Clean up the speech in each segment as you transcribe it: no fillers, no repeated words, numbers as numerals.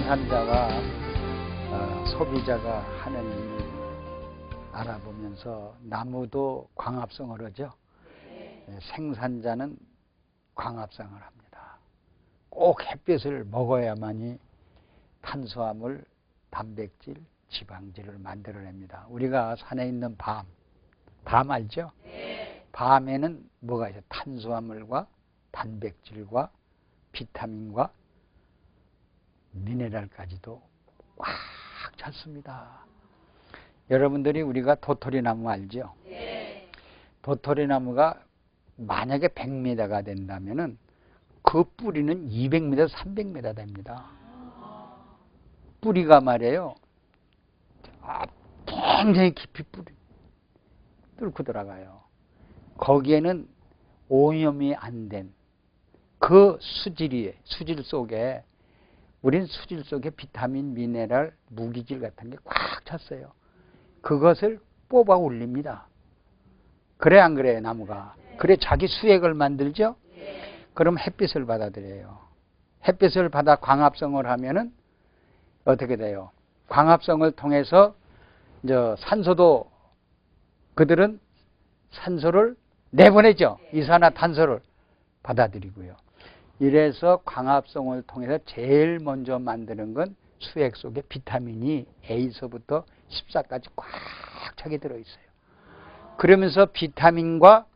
생산자와 소비자가 하는 일 알아보면서 나무도 광합성을 하죠. 생산자는 광합성을 합니다. 꼭 햇빛을 먹어야만이 탄수화물, 단백질, 지방질을 만들어냅니다. 우리가 산에 있는 밤 알죠? 밤에는 뭐가 있어요? 탄수화물과 단백질과 비타민과 미네랄까지도 꽉 찼습니다. 여러분들이 우리가 도토리나무 알죠? 도토리나무가 만약에 100m가 된다면은 그 뿌리는 200m, 300m 됩니다. 뿌리가 말이에요. 굉장히 깊이 뿌리 뚫고 들어가요. 거기에는 오염이 안 된 그 수질 속에 우린 수질 속에 비타민, 미네랄, 무기질 같은 게 꽉 찼어요. 그것을 뽑아 올립니다. 그래 안 그래요, 나무가? 그래 자기 수액을 만들죠? 그럼 햇빛을 받아들여요. 햇빛을 받아 광합성을 하면은 어떻게 돼요? 광합성을 통해서 이제 산소도 그들은 산소를 내보내죠. 이산화탄소를 받아들이고요. 이래서 광합성을 통해서 제일 먼저 만드는 건 수액 속에 비타민이 A서부터 14까지 꽉 차게 들어있어요. 그러면서 비타민과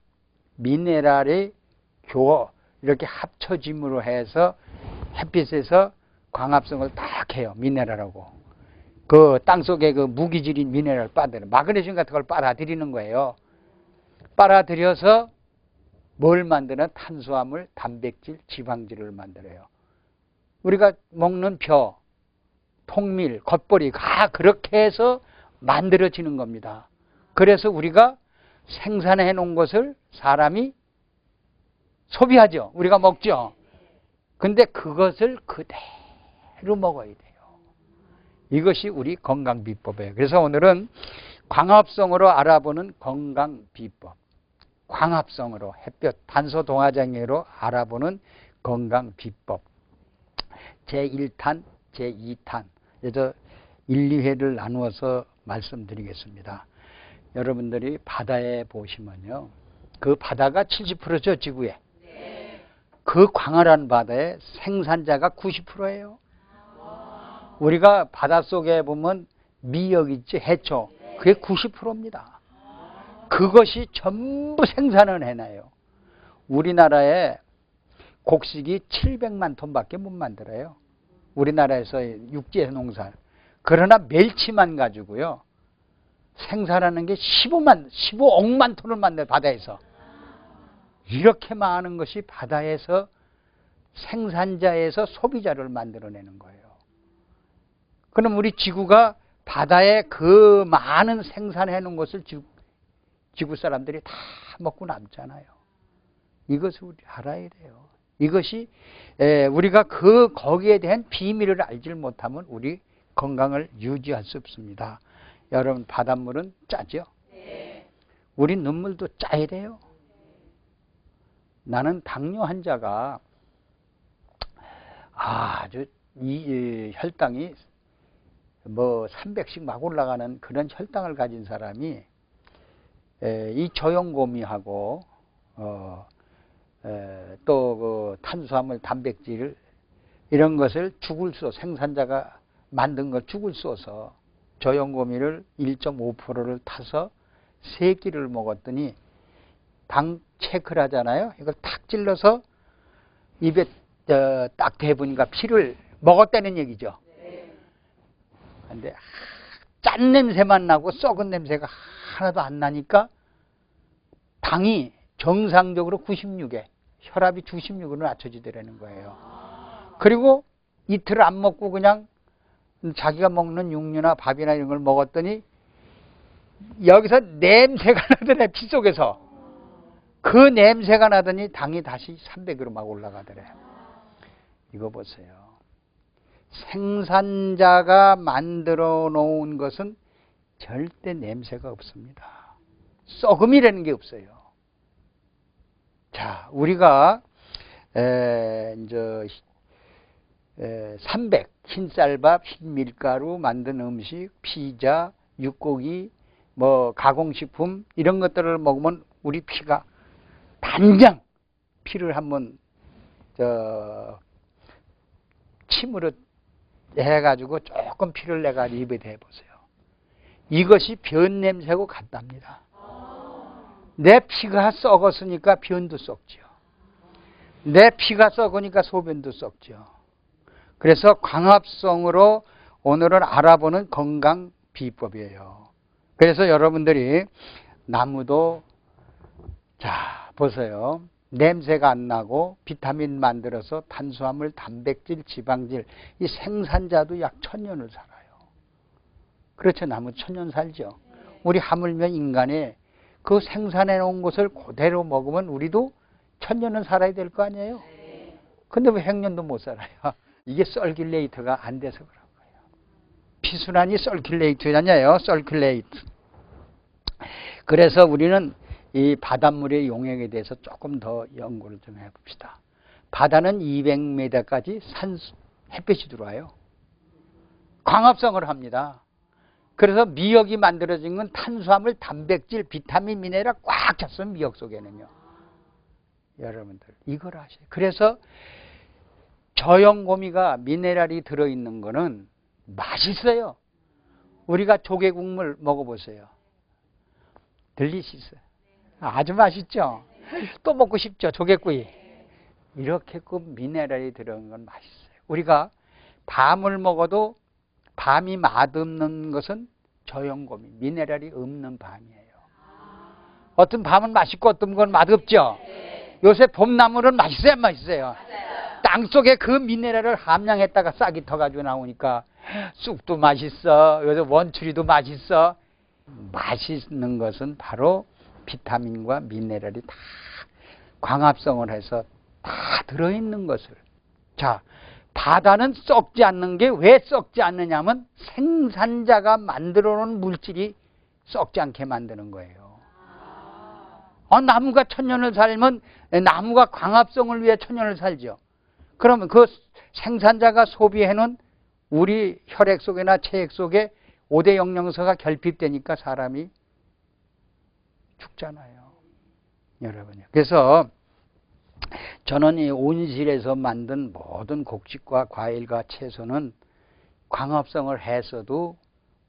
미네랄의 이렇게 합쳐짐으로 해서 햇빛에서 광합성을 딱 해요. 미네랄하고. 그 땅속에 그 무기질인 미네랄을 빨아들여요. 마그네슘 같은 걸 빨아들이는 거예요. 빨아들여서 뭘 만드는? 탄수화물, 단백질, 지방질을 만들어요. 우리가 먹는 벼, 통밀, 겉벌이가 그렇게 해서 만들어지는 겁니다. 그래서 우리가 생산해 놓은 것을 사람이 소비하죠. 우리가 먹죠. 근데 그것을 그대로 먹어야 돼요. 이것이 우리 건강 비법이에요. 그래서 오늘은 광합성으로 알아보는 건강 비법. 광합성으로 햇볕, 탄소 동화장애로 알아보는 건강 비법. 제1탄, 제2탄. 그래서 1, 2회를 나누어서 말씀드리겠습니다. 여러분들이 바다에 보시면요. 그 바다가 70%죠, 지구에. 그 광활한 바다에 생산자가 90%예요. 우리가 바닷속에 보면 미역 있지, 해초. 그게 90%입니다. 그것이 전부 생산을 해놔요. 우리나라에 곡식이 700만 톤밖에 못 만들어요. 우리나라에서 육지에서 농사. 그러나 멸치만 가지고요. 생산하는 게 15억만 톤을 만들어요. 바다에서. 이렇게 많은 것이 바다에서 생산자에서 소비자를 만들어내는 거예요. 그럼 우리 지구가 바다에 그 많은 생산해 놓은 것을 지구 사람들이 다 먹고 남잖아요. 이것을 우리 알아야 돼요. 이것이 우리가 거기에 대한 비밀을 알지 못하면 우리 건강을 유지할 수 없습니다. 여러분 바닷물은 짜죠? 우리 눈물도 짜야 돼요. 나는 당뇨 환자가 아주 이 혈당이 뭐 300씩 막 올라가는 그런 혈당을 가진 사람이 이 저염고미하고 또 그 탄수화물, 단백질 이런 것을 죽을 생산자가 만든 걸 죽을 쏘서 저염고미를 1.5%를 타서 3끼를 먹었더니 당 체크를 하잖아요. 이걸 탁 찔러서 입에 딱 대보니까 피를 먹었다는 얘기죠. 근데 짠 냄새만 나고 썩은 냄새가 하나도 안 나니까 당이 정상적으로 96에 혈압이 96으로 낮춰지더라는 거예요. 그리고 이틀 안 먹고 그냥 자기가 먹는 육류나 밥이나 이런 걸 먹었더니 여기서 냄새가 나더래. 피 속에서. 그 냄새가 나더니 당이 다시 300으로 막 올라가더래요. 이거 보세요. 생산자가 만들어 놓은 것은 절대 냄새가 없습니다. 썩음이라는 게 없어요. 자, 우리가 이제 300 흰쌀밥, 흰밀가루 만든 음식, 피자, 육고기, 뭐 가공식품 이런 것들을 먹으면 우리 피가 단장 피를 한번 침으로 해가지고 조금 피를 내가지고 입에 대보세요. 이것이 변 냄새고 같답니다. 내 피가 썩었으니까 변도 썩죠. 내 피가 썩으니까 소변도 썩죠. 그래서 광합성으로 오늘은 알아보는 건강 비법이에요. 그래서 여러분들이 나무도 자 보세요. 냄새가 안 나고 비타민 만들어서 탄수화물, 단백질, 지방질 이 생산자도 약 1000년을 살아요. 그렇죠. 나무 1000년 살죠. 우리 하물며 인간의 그 생산해 놓은 것을 그대로 먹으면 우리도 1000년은 살아야 될 거 아니에요. 근데 왜 100년도 못 살아요? 이게 서큘레이터가 안 돼서 그런 거예요. 피순환이 서큘레이터잖아요. 서큘레이터. 그래서 우리는 이 바닷물의 용액에 대해서 조금 더 연구를 좀 해봅시다. 바다는 200m까지 햇빛이 들어와요. 광합성을 합니다. 그래서 미역이 만들어진 건 탄수화물, 단백질, 비타민, 미네랄 꽉 찼어요. 미역 속에는요. 여러분들 이걸 아셔요. 그래서 저염고미가 미네랄이 들어있는 거는 맛있어요. 우리가 조개국물 먹어보세요. 들리시죠? 아주 맛있죠? 또 먹고 싶죠? 조개구이. 이렇게 그 미네랄이 들어간 건 맛있어요. 우리가 밤을 먹어도 밤이 맛없는 것은 저염고미, 미네랄이 없는 밤이에요. 어떤 밤은 맛있고 어떤 건 맛없죠? 요새 봄나물은 맛있어요, 안 맛있어요? 땅속에 그 미네랄을 함량했다가 싹이 터가지고 나오니까 쑥도 맛있어, 요새 원추리도 맛있어. 맛있는 것은 바로 비타민과 미네랄이 다 광합성을 해서 다 들어있는 것을. 자, 바다는 썩지 않는 게 왜 썩지 않느냐면 생산자가 만들어 놓은 물질이 썩지 않게 만드는 거예요. 나무가 1000년을 살면 나무가 광합성을 위해 1000년을 살죠. 그러면 그 생산자가 소비해 놓은 우리 혈액 속이나 체액 속에 5대 영양소가 결핍되니까 사람이 죽잖아요. 여러분요. 그래서 저는 이 온실에서 만든 모든 곡식과 과일과 채소는 광합성을 해서도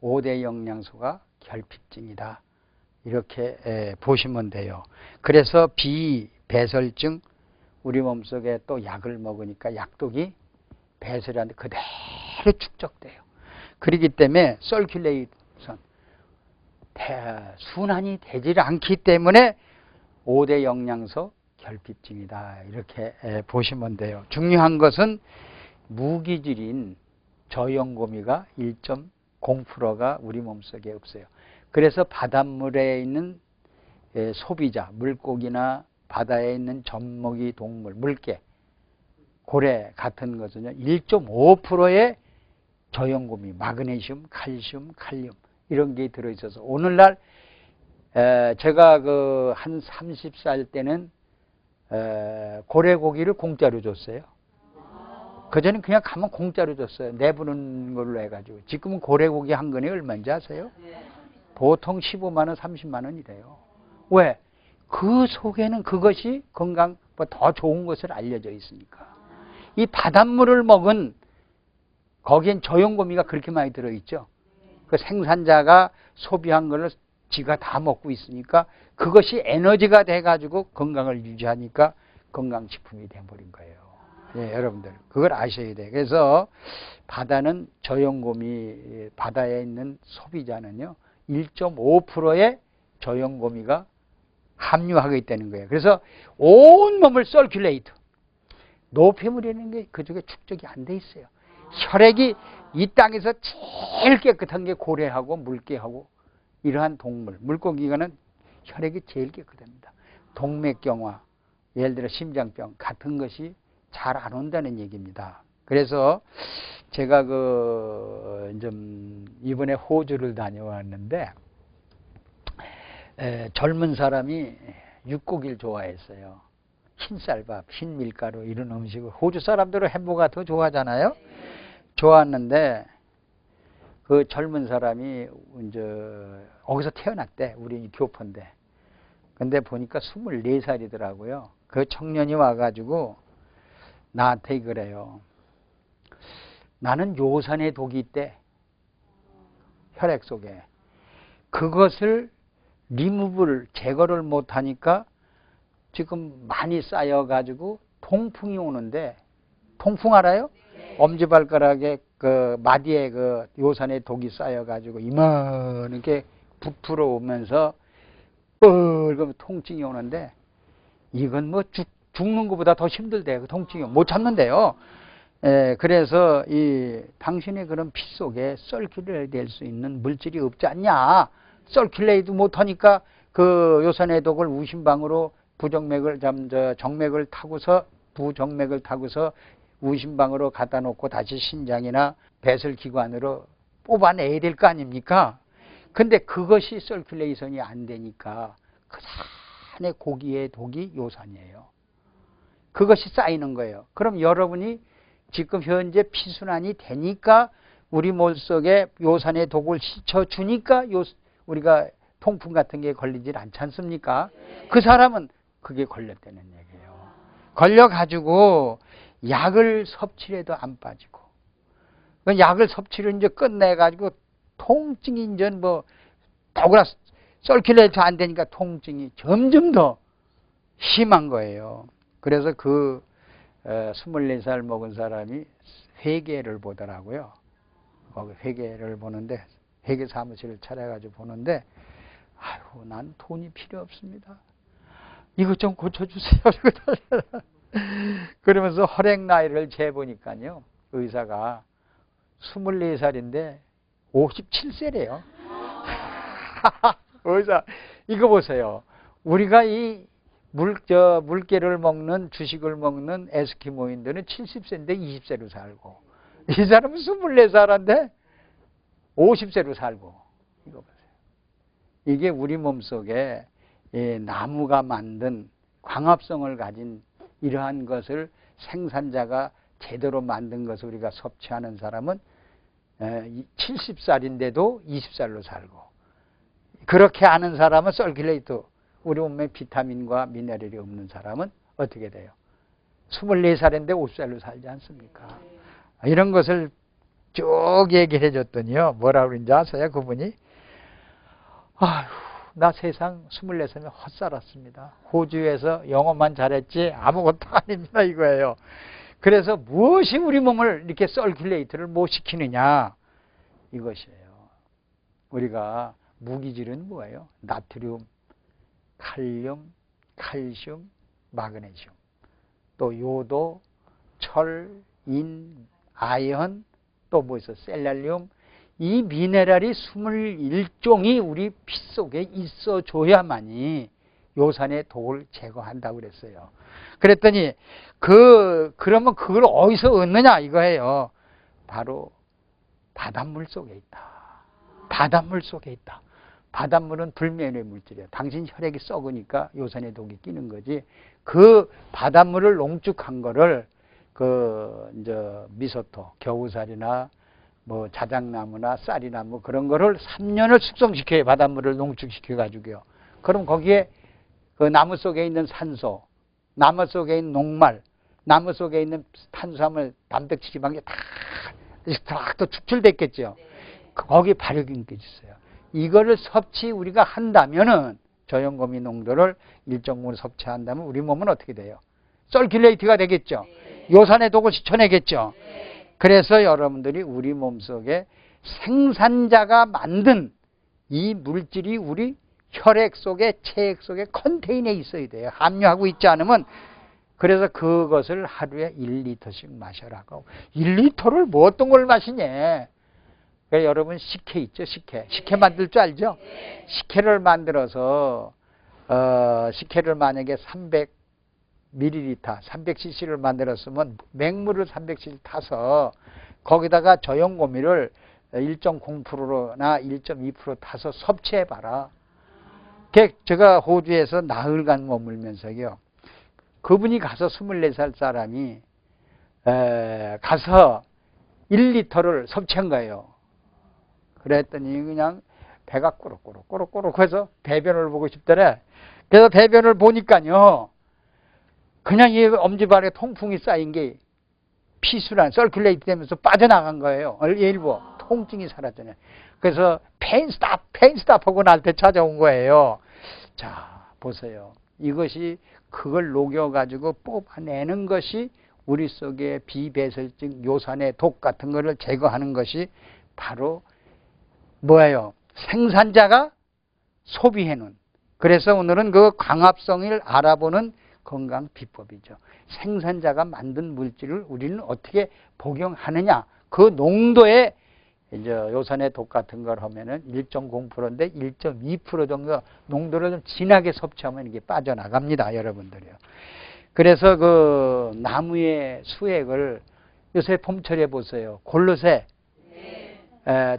5대 영양소가 결핍증이다. 이렇게 보시면 돼요. 그래서 비배설증, 우리 몸속에 또 약을 먹으니까 약독이 배설하는데 그대로 축적돼요. 그렇기 때문에 서큘레이션, 순환이 되질 않기 때문에 5대 영양소 결핍증이다. 이렇게 보시면 돼요. 중요한 것은 무기질인 저염고미가 1.0%가 우리 몸속에 없어요. 그래서 바닷물에 있는 소비자, 물고기나 바다에 있는 젖먹이 동물, 물개, 고래 같은 것은요 1.5%의 저염고미, 마그네슘, 칼슘, 칼륨 이런 게 들어있어서 오늘날 제가 그 한 30살 때는 고래고기를 공짜로 줬어요. 그전엔 그냥 가면 공짜로 줬어요. 내부는 걸로 해가지고. 지금은 고래고기 한 근에 얼마인지 아세요? 보통 15만 원, 30만 원이래요. 왜? 그 속에는 그것이 건강, 더 좋은 것을 알려져 있으니까. 이 바닷물을 먹은 거기엔 저염고미가 그렇게 많이 들어있죠. 그 생산자가 소비한 것을 지가 다 먹고 있으니까 그것이 에너지가 돼가지고 건강을 유지하니까 건강식품이 돼버린 거예요. 예, 여러분들 그걸 아셔야 돼요. 그래서 바다는 저염고미, 바다에 있는 소비자는요 1.5%의 저염고미가 함유하고 있다는 거예요. 그래서 온 몸을 서큘레이트, 노폐물이라는 게 그쪽에 축적이 안 돼 있어요. 혈액이 이 땅에서 제일 깨끗한 게 고래하고 물개하고 이러한 동물, 물고기가는 혈액이 제일 깨끗합니다. 동맥경화, 예를 들어 심장병 같은 것이 잘 안 온다는 얘기입니다. 그래서 제가 좀 이번에 호주를 다녀왔는데 젊은 사람이 육고기를 좋아했어요. 흰쌀밥, 흰밀가루 이런 음식을 호주 사람들은 햄버거 같은 거 좋아하잖아요. 좋아하는데 그 젊은 사람이 이제 거기서 태어났대. 우리 교포인데. 근데 보니까 24살이더라고요. 그 청년이 와가지고 나한테 그래요. 나는 요산의 독이 있대. 혈액 속에. 그것을 리무브를 제거를 못하니까 지금 많이 쌓여가지고 통풍이 오는데, 통풍 알아요? 엄지발가락에 그 마디에 그 요산의 독이 쌓여가지고 이만하게 부풀어 오면서 뻘겋게 통증이 오는데, 이건 뭐 죽는 것보다 더 힘들대요. 그 통증이 못 참는데요. 그래서 이 당신의 그런 피 속에 썰큘레이트 될 수 있는 물질이 없지 않냐. 썰큘레이트 못하니까 그 요산의 독을 우심방으로 정맥을 타고서 부정맥을 타고서 우심방으로 갖다 놓고 다시 신장이나 배설기관으로 뽑아내야 될 거 아닙니까? 근데 그것이 서큘레이션이 안 되니까 그 산의 고기의 독이 요산이에요. 그것이 쌓이는 거예요. 그럼 여러분이 지금 현재 피순환이 되니까 우리 몸 속에 요산의 독을 씻어주니까 우리가 통풍 같은 게 걸리질 않지 않습니까? 그 사람은 그게 걸렸다는 얘기예요. 걸려가지고 약을 섭취해도 안 빠지고, 약을 섭취를 이제 끝내가지고 통증이 이제 뭐 더구나 서큘레이트 안 되니까 통증이 점점 더 심한 거예요. 그래서 그 24살 먹은 사람이 회계를 보더라고요. 거기 회계를 보는데, 회계 사무실을 차려가지고 보는데, 아유, 난 돈이 필요 없습니다. 이것 좀 고쳐주세요. 그러면서 혈액 나이를 재보니까요, 의사가 24살인데 57세래요. 의사, 이거 보세요. 우리가 이 물개를 먹는, 주식을 먹는 에스키모인들은 70세인데 20세로 살고, 이 사람은 24살인데 50세로 살고. 이거 보세요. 이게 우리 몸속에 나무가 만든 광합성을 가진 이러한 것을 생산자가 제대로 만든 것을 우리가 섭취하는 사람은 70살인데도 20살로 살고, 그렇게 아는 사람은 서큘레이트, 우리 몸에 비타민과 미네랄이 없는 사람은 어떻게 돼요? 24살인데 50살로 살지 않습니까? 이런 것을 쭉 얘기해 줬더니요, 뭐라 그런지 아세요? 그분이 아휴, 나 세상 24살이면 헛살았습니다. 호주에서 영어만 잘했지 아무것도 아닙니다, 이거예요. 그래서 무엇이 우리 몸을 이렇게 서큘레이트를 못 시키느냐, 이것이에요. 우리가 무기질은 뭐예요? 나트륨, 칼륨, 칼슘, 마그네슘, 또 요도, 철, 인, 아연, 또 뭐 있어? 셀레늄. 이 미네랄이 21종이 우리 피 속에 있어줘야만이 요산의 독을 제거한다고 그랬어요. 그랬더니 그러면 그걸 어디서 얻느냐 이거예요. 바로 바닷물 속에 있다. 바닷물 속에 있다. 바닷물은 불면의 물질이에요. 당신 혈액이 썩으니까 요산의 독이 끼는 거지. 그 바닷물을 농축한 거를 이제 미소토, 겨우살이나 뭐 자작나무나 쌀이나 뭐 그런 거를 3년을 숙성시켜요. 바닷물을 농축시켜 가지고요. 그럼 거기에 그 나무 속에 있는 산소, 나무 속에 있는 녹말, 나무 속에 있는 탄수화물, 단백질, 지방이 다 또 축출됐겠죠. 거기 발효균이 있어요. 이거를 우리가 한다면은, 저염고미 농도를 일정으로 섭취한다면 우리 몸은 어떻게 돼요? 서큘레이트가 되겠죠. 요산의 독을 씻어내겠죠. 그래서 여러분들이 우리 몸속에 생산자가 만든 이 물질이 우리 혈액 속에, 체액 속에 컨테이너에 있어야 돼요. 함유하고 있지 않으면. 그래서 그것을 하루에 1리터씩 마셔라고. 1리터를 뭐 어떤 걸 마시냐. 그러니까 여러분 식혜 있죠, 식혜. 식혜 만들 줄 알죠? 식혜를 만들어서 식혜를 만약에 300ml, 300cc를 만들었으면 맹물을 300cc 타서 거기다가 저염고미를 1.0%나 1.2% 타서 섭취해봐라. 제가 호주에서 나흘간 머물면서요, 그분이 가서 24살 사람이 가서 1리터를 섭취한 거예요. 그랬더니 그냥 배가 꼬르꼬르 해서 대변을 보고 싶더래. 그래서 대변을 보니까요, 그냥 이 엄지발에 통풍이 쌓인 게 피수란 서큘레이트 되면서 빠져나간 거예요. 일부 통증이 사라져요. 그래서 페인 스탑 하고 날 때 찾아온 거예요. 자, 보세요. 이것이 그걸 녹여가지고 뽑아내는 것이 우리 속에 비배설증, 요산의 독 같은 거를 제거하는 것이 바로 뭐예요? 생산자가 소비해놓은. 그래서 오늘은 그 광합성을 알아보는 건강 비법이죠. 생산자가 만든 물질을 우리는 어떻게 복용하느냐. 그 농도의 이제 요산의 독 같은 걸 하면은 1.0%인데 1.2% 정도 농도를 좀 진하게 섭취하면 이게 빠져나갑니다, 여러분들이요. 그래서 그 나무의 수액을 요새 봄철에 보세요. 골로새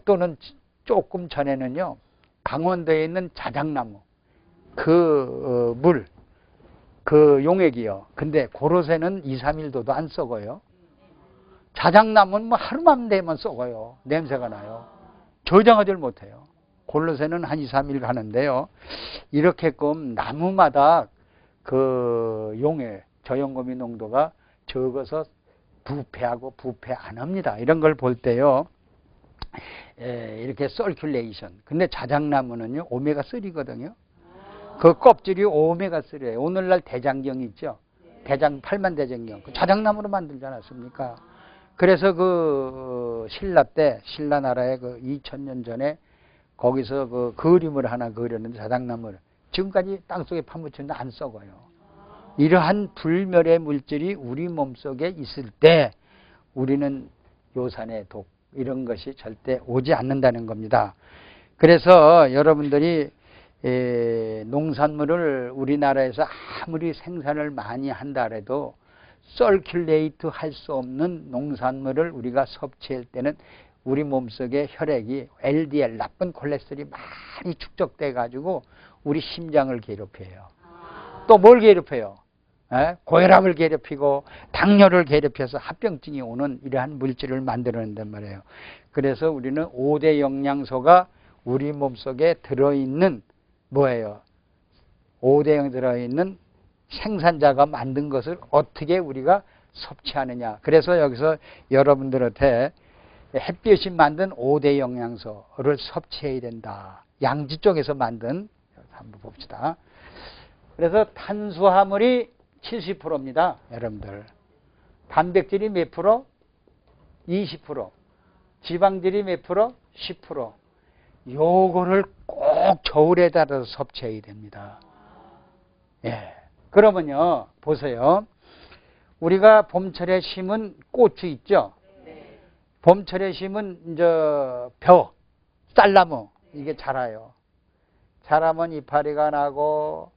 또는 조금 전에는요, 강원도에 있는 자작나무 그 물, 그 용액이요. 근데 고로새는 2, 3일도도 안 썩어요. 자작나무는 뭐 하루만 되면 썩어요. 냄새가 나요. 저장하지 못해요. 골로새는 한 2, 3일 가는데요. 이렇게끔 나무마다 그 용액, 저염금이 농도가 적어서 부패하고 부패 안 합니다. 이런 걸 볼 때요. 이렇게 서큘레이션. 근데 자작나무는요, 오메가3거든요. 그 껍질이 오메가3예요. 오늘날 대장경 있죠? 팔만대장경. 그 자작나무로 만들지 않았습니까? 그래서 그 신라 때, 신라 나라에 그 2000년 전에 거기서 그 그림을 하나 그렸는데 자작나무를. 지금까지 땅속에 파묻혔는데 안 썩어요. 이러한 불멸의 물질이 우리 몸속에 있을 때 우리는 요산의 독, 이런 것이 절대 오지 않는다는 겁니다. 그래서 여러분들이 농산물을 우리나라에서 아무리 생산을 많이 한다 해도 서큘레이트 할 수 없는 농산물을 우리가 섭취할 때는 우리 몸속에 혈액이 LDL, 나쁜 콜레스테롤이 많이 축적돼 가지고 우리 심장을 괴롭혀요. 또 뭘 괴롭혀요? 고혈압을 괴롭히고 당뇨를 괴롭혀서 합병증이 오는 이러한 물질을 만들어낸단 말이에요. 그래서 우리는 5대 영양소가 우리 몸속에 들어있는 뭐예요? 5대 영양소가 들어있는 생산자가 만든 것을 어떻게 우리가 섭취하느냐. 그래서 여기서 여러분들한테 햇볕이 만든 5대 영양소를 섭취해야 된다. 양지 쪽에서 만든, 한번 봅시다. 그래서 탄수화물이 70%입니다. 여러분들. 단백질이 몇 프로? 20%. 지방질이 몇 프로? 10%. 요거를 꼭 겨울에 따라서 섭취해야 됩니다. 예. 그러면요, 보세요. 우리가 봄철에 심은 고추 있죠? 봄철에 심은 이제 쌀나무, 이게 자라요. 자라면 이파리가 나고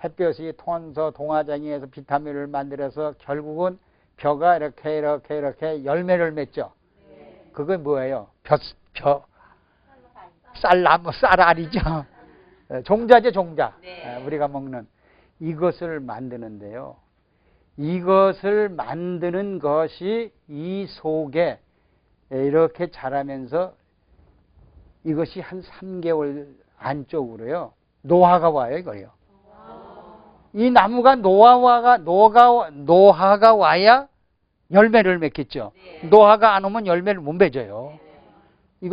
햇볕이 통해서 동화장애에서 비타민을 만들어서 결국은 벼가 이렇게 열매를 맺죠. 그게 뭐예요? 쌀나무, 쌀알이죠. 종자죠, 종자. 우리가 먹는 이것을 만드는데요. 이것을 만드는 것이 이 속에 이렇게 자라면서 이것이 한 3개월 안쪽으로요, 노화가 와요, 이거요. 이 나무가 노화가 와야 열매를 맺겠죠. 노화가 안 오면 열매를 못 맺어요.